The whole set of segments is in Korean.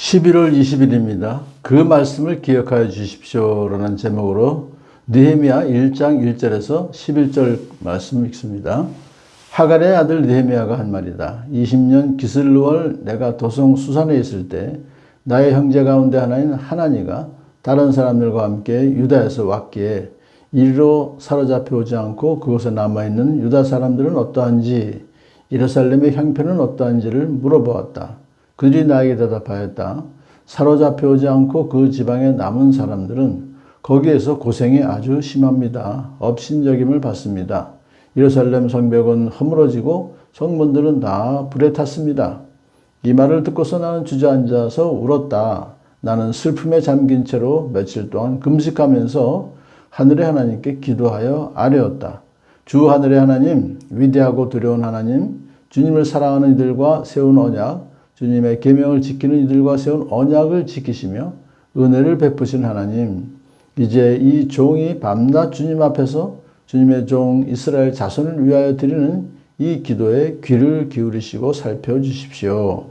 11월 20일입니다. 그 말씀을 기억하여 주십시오라는 제목으로 느헤미야 1장 1절에서 11절 말씀 읽습니다. 하갈의 아들 느헤미야가 한 말이다. 20년 기슬루월 내가 도성 수산에 있을 때 나의 형제 가운데 하나인 하나니가 다른 사람들과 함께 유다에서 왔기에 이리로 사로잡혀 오지 않고 그곳에 남아있는 유다 사람들은 어떠한지 예루살렘의 형편은 어떠한지를 물어보았다. 그들이 나에게 대답하였다. 사로잡혀 오지 않고 그 지방에 남은 사람들은 거기에서 고생이 아주 심합니다. 업신여김을 받습니다. 예루살렘 성벽은 허물어지고 성문들은 다 불에 탔습니다. 이 말을 듣고서 나는 주저앉아서 울었다. 나는 슬픔에 잠긴 채로 며칠 동안 금식하면서 하늘의 하나님께 기도하여 아뢰었다. 주 하늘의 하나님, 위대하고 두려운 하나님, 주님을 사랑하는 이들과 세운 언약, 주님의 계명을 지키는 이들과 세운 언약을 지키시며 은혜를 베푸신 하나님, 이제 이 종이 밤낮 주님 앞에서 주님의 종 이스라엘 자손을 위하여 드리는 이 기도에 귀를 기울이시고 살펴주십시오.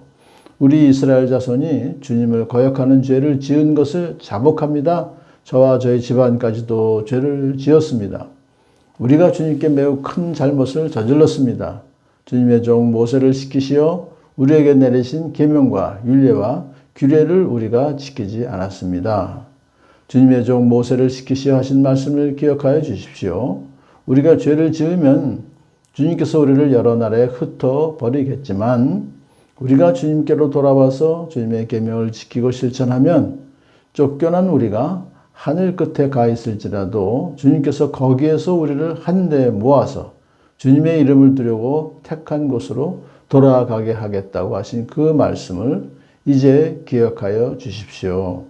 우리 이스라엘 자손이 주님을 거역하는 죄를 지은 것을 자복합니다. 저와 저희 집안까지도 죄를 지었습니다. 우리가 주님께 매우 큰 잘못을 저질렀습니다. 주님의 종 모세를 시키시어 우리에게 내리신 계명과 율례와 규례를 우리가 지키지 않았습니다. 주님의 종 모세를 시키시어 하신 말씀을 기억하여 주십시오. 우리가 죄를 지으면 주님께서 우리를 여러 나라에 흩어 버리겠지만 우리가 주님께로 돌아와서 주님의 계명을 지키고 실천하면 쫓겨난 우리가 하늘 끝에 가 있을지라도 주님께서 거기에서 우리를 한데 모아서 주님의 이름을 두려고 택한 곳으로 돌아가게 하겠다고 하신 그 말씀을 이제 기억하여 주십시오.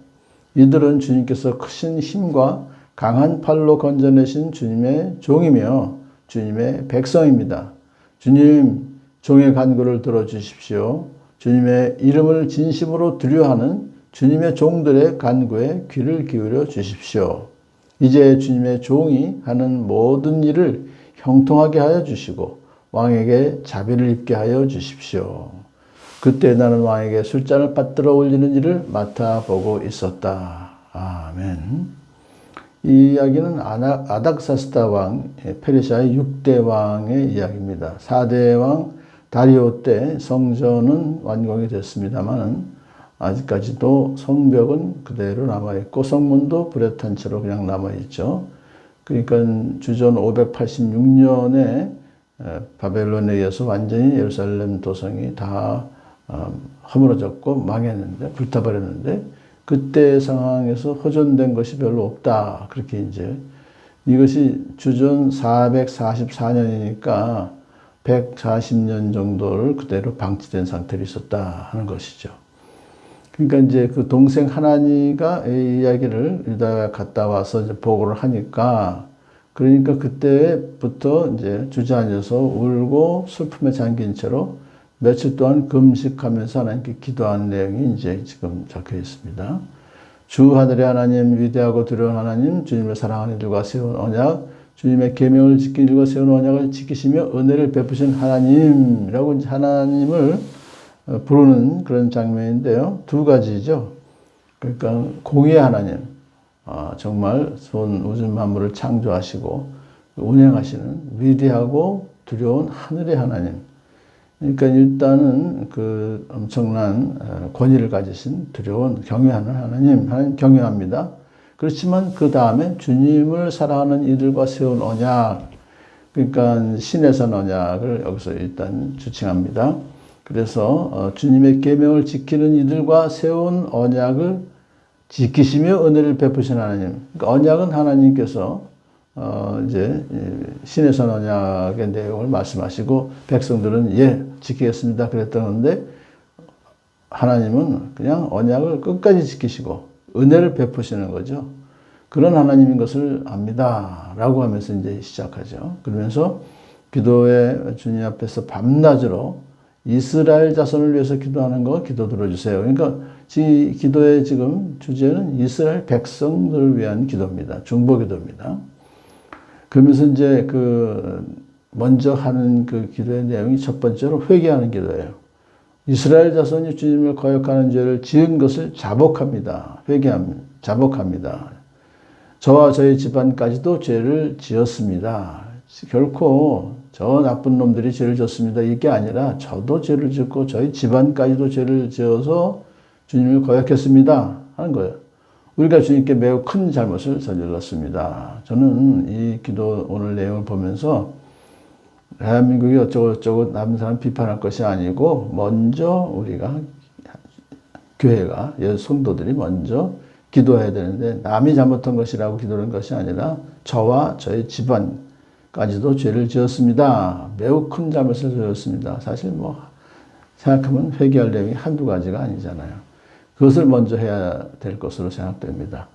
이들은 주님께서 크신 힘과 강한 팔로 건져내신 주님의 종이며 주님의 백성입니다. 주님, 종의 간구를 들어주십시오. 주님의 이름을 진심으로 두려워하는 주님의 종들의 간구에 귀를 기울여 주십시오. 이제 주님의 종이 하는 모든 일을 형통하게 하여 주시고 왕에게 자비를 입게 하여 주십시오. 그때 나는 왕에게 술잔을 받들어 올리는 일을 맡아보고 있었다. 아멘. 이 이야기는 아닥사스다 왕, 페르시아의 6대 왕의 이야기입니다. 4대 왕 다리오 때 성전은 완공이 됐습니다만 아직까지도 성벽은 그대로 남아있고 성문도 불에 탄 채로 그냥 남아있죠. 그러니까 주전 586년에 바벨론에 의해서 완전히 예루살렘 도성이 다 허물어졌고 망했는데, 불타버렸는데, 그때 상황에서 호전된 것이 별로 없다. 그렇게 이제, 이것이 주전 444년이니까 140년 정도를 그대로 방치된 상태로 있었다 하는 것이죠. 그러니까 이제 그 동생 하나니가 이 이야기를 유다에 갔다 와서 이제 보고를 하니까 그러니까 그때부터 이제 주저앉아서 울고 슬픔에 잠긴 채로 며칠 동안 금식하면서 하나님께 기도한 내용이 이제 지금 적혀 있습니다. 주 하늘의 하나님, 위대하고 두려운 하나님, 주님을 사랑하는 이들과 세운 언약, 주님의 계명을 지킨 이들과 세운 언약을 지키시며 은혜를 베푸신 하나님이라고 하나님을 부르는 그런 장면인데요. 두 가지죠. 그러니까 공의의 하나님, 정말 온 우주 만물을 창조하시고 운행하시는 위대하고 두려운 하늘의 하나님. 그러니까 일단은 그 엄청난 권위를 가지신 두려운 경외하는 하나님 경외합니다. 그렇지만 그 다음에 주님을 사랑하는 이들과 세운 언약, 그러니까 신의 산 언약을 여기서 일단 주칭합니다. 그래서 주님의 계명을 지키는 이들과 세운 언약을 지키시며 은혜를 베푸신 하나님. 그러니까 언약은 하나님께서 이제 신의 산 언약의 내용을 말씀하시고 백성들은 예 지키겠습니다 그랬다는데 하나님은 그냥 언약을 끝까지 지키시고 은혜를 베푸시는 거죠. 그런 하나님인 것을 압니다라고 하면서 이제 시작하죠. 그러면서 기도에 주님 앞에서 밤낮으로 이스라엘 자손을 위해서 기도하는 거 기도 들어주세요. 그러니까 기도의 지금 주제는 이스라엘 백성들을 위한 기도입니다. 중보 기도입니다. 그러면서 이제 먼저 하는 그 기도의 내용이 첫 번째로 회개하는 기도예요. 이스라엘 자손이 주님을 거역하는 죄를 지은 것을 자복합니다. 자복합니다. 저와 저희 집안까지도 죄를 지었습니다. 결코 저 나쁜 놈들이 죄를 졌습니다. 이게 아니라 저도 죄를 짓고 저희 집안까지도 죄를 지어서 주님을 거역했습니다. 하는 거예요. 우리가 주님께 매우 큰 잘못을 저질렀습니다. 저는 이 기도 오늘 내용을 보면서 대한민국이 어쩌고저쩌고 남은 사람 비판할 것이 아니고 먼저 우리가 교회가 성도들이 먼저 기도해야 되는데 남이 잘못한 것이라고 기도하는 것이 아니라 저와 저희 집안까지도 죄를 지었습니다. 매우 큰 잘못을 저질렀습니다. 사실 뭐 생각하면 회개할 내용이 한두 가지가 아니잖아요. 그것을 먼저 해야 될 것으로 생각됩니다.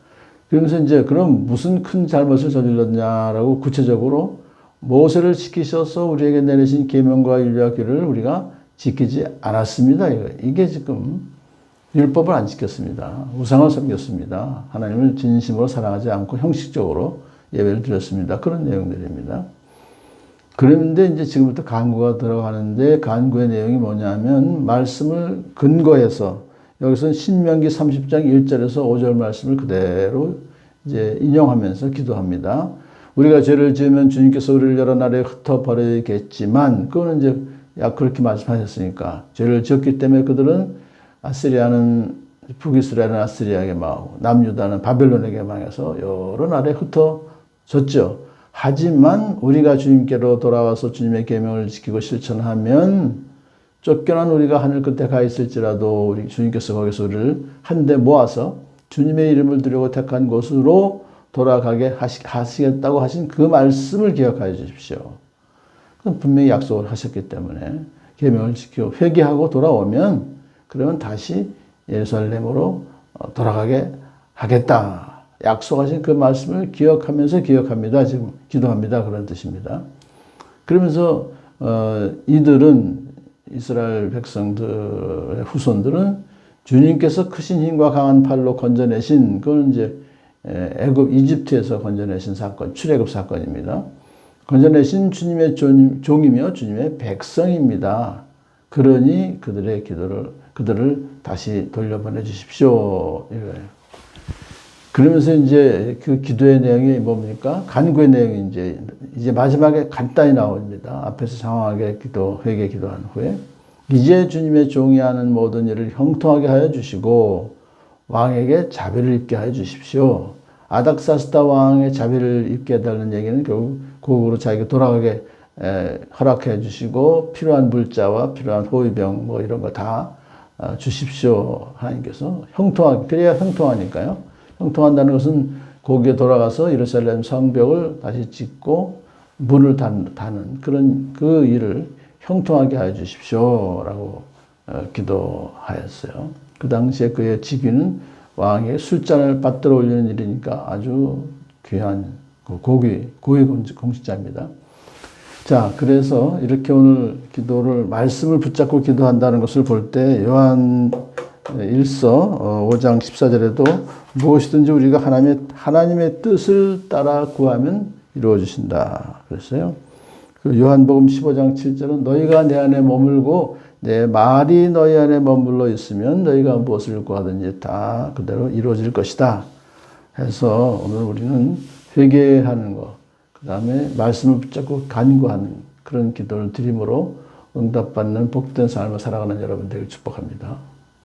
그러면서 이제 그럼 무슨 큰 잘못을 저질렀냐라고 구체적으로 모세를 지키셔서 우리에게 내리신 계명과 율례와 규례를 우리가 지키지 않았습니다. 이게 지금 율법을 안 지켰습니다. 우상을 섬겼습니다. 하나님을 진심으로 사랑하지 않고 형식적으로 예배를 드렸습니다. 그런 내용들입니다. 그런데 이제 지금부터 간구가 들어가는데 간구의 내용이 뭐냐면 말씀을 근거해서 여기서는 신명기 30장 1절에서 5절 말씀을 그대로 이제 인용하면서 기도합니다. 우리가 죄를 지으면 주님께서 우리를 여러 나라에 흩어버리겠지만 그거는 이제 그렇게 말씀하셨으니까 죄를 지었기 때문에 그들은 아시리아는 북이스라엘은 아시리아에게 망하고 남유다는 바벨론에게 망해서 여러 나라에 흩어졌죠. 하지만 우리가 주님께로 돌아와서 주님의 계명을 지키고 실천하면 쫓겨난 우리가 하늘 끝에 가 있을지라도 우리 주님께서 거기서 우리를 한데 모아서 주님의 이름을 두려고 택한 곳으로 돌아가게 하시겠다고 하신 그 말씀을 기억하여 주십시오. 그건 분명히 약속을 하셨기 때문에 계명을 지키고 회개하고 돌아오면 그러면 다시 예루살렘으로 돌아가게 하겠다. 약속하신 그 말씀을 기억하면서 기억합니다. 지금 기도합니다. 그런 뜻입니다. 그러면서 이들은 이스라엘 백성들의 후손들은 주님께서 크신 힘과 강한 팔로 건져내신 그건 이제 이집트에서 건져내신 사건, 출애굽 사건입니다. 건져내신 주님의 종이며 주님의 백성입니다. 그러니 그들을 다시 돌려보내 주십시오. 이거예요. 그러면서 이제 그 기도의 내용이 뭡니까? 간구의 내용이 이제 마지막에 간단히 나옵니다. 앞에서 장황하게 회개 기도한 후에 이제 주님의 종이 하는 모든 일을 형통하게 하여 주시고 왕에게 자비를 입게 하여 주십시오. 아닥사스다 왕의 자비를 입게 해달라는 얘기는 결국 고국으로 자기가 돌아가게 허락해 주시고 필요한 물자와 필요한 호위병 뭐 이런 거 다 주십시오. 하나님께서 형통하게, 그래야 형통하니까요. 형통한다는 것은 거기에 돌아가서 예루살렘 성벽을 다시 짓고 문을 닫는 그런 그 일을 형통하게 하여 주십시오라고 기도하였어요. 그 당시에 그의 직위는 왕의 술잔을 받들어 올리는 일이니까 아주 귀한 고위 공직자입니다. 자, 그래서 이렇게 오늘 기도를 말씀을 붙잡고 기도한다는 것을 볼 때 요한 1서 5장 14절에도 무엇이든지 우리가 하나님의 뜻을 따라 구하면 이루어 주신다 그랬어요. 그 요한복음 15장 7절은 너희가 내 안에 머물고 내 말이 너희 안에 머물러 있으면 너희가 무엇을 구하든지 다 그대로 이루어질 것이다 해서 오늘 우리는 회개하는 것, 그 다음에 말씀을 붙잡고 간구하는 그런 기도를 드림으로 응답받는 복된 삶을 살아가는 여러분 되길 축복합니다.